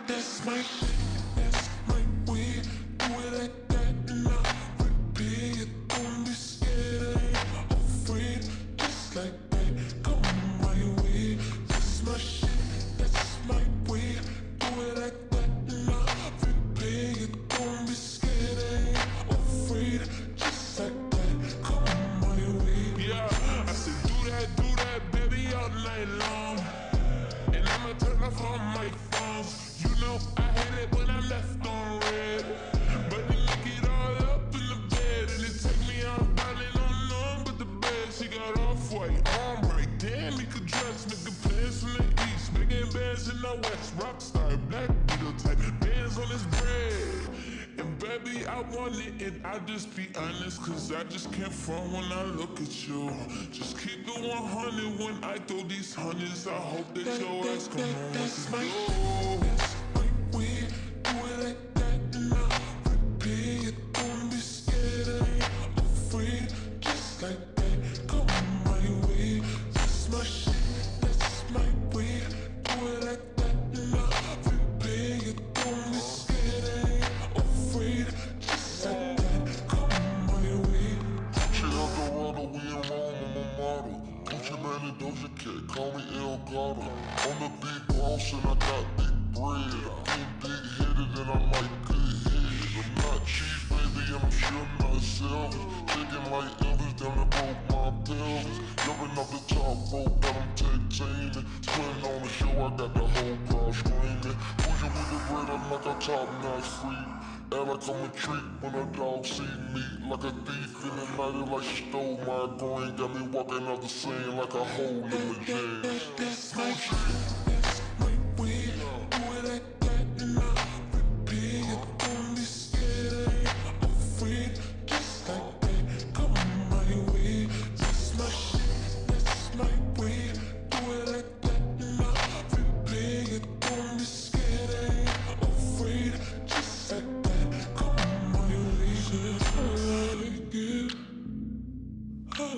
That's my shit, that's my way. Do it like that and I'll repeat it. Don't be scared, I ain't afraid. Just like that, come my way. That's my shit, that's my way. Do it like that and I'll repeat it. Don't be scared, I ain't afraid. Just like that, come my way. Yeah, I said do that, baby, all night long. And I'ma turn off all my phones. You know I hate it when I'm left on red, but they make it all up in the bed. And it take me out riding on none but the bed. She got off-white arm right, damn, he could dress. Nigga plans from the east, making bands in the west. Rockstar, black beetle type, bands on his bread. And baby, I want it, and I just be honest, cause I just can't front when I look at you. Just keep it 100 when I throw these hundreds. I hope that your ass come home That's my with shit, that's my way. Do it like that and I'll repeat it. Don't be scared, I ain't afraid. Just like that, come my way. That's my shit, that's my way. Do it like that and I'll repeat it. Don't be scared, I ain't afraid. Just like that, come my way. Gucci Eldorado, we in Rome, I'm a model. Gucci Mane and Doja Cat, call me El Gato. On the big boss and I got big bread. I'm big-headed and I like good head. I'm not cheap, baby, and I'm sure not selfish. Chicken like Elvis, damn it broke my pelvis. Jumping off the top rope, got them tag-teaming. Putting on the show, I got the whole crowd screaming. Pushing with the bread, I'm like a top-notch freak. Act like I'm a treat when a dog see me. Like a thief in the night, like she stole my green. Got me walking out the scene like a hole in the jeans. That's my shit, that's my way. Do it like that and I'll repeat it. Don't be scared, I ain't afraid. Just like that, come my way. That's my shit, that's my way. Do it like that and I'll repeat it. Don't be scared, I ain't afraid. Just like that, come my way. I like it, I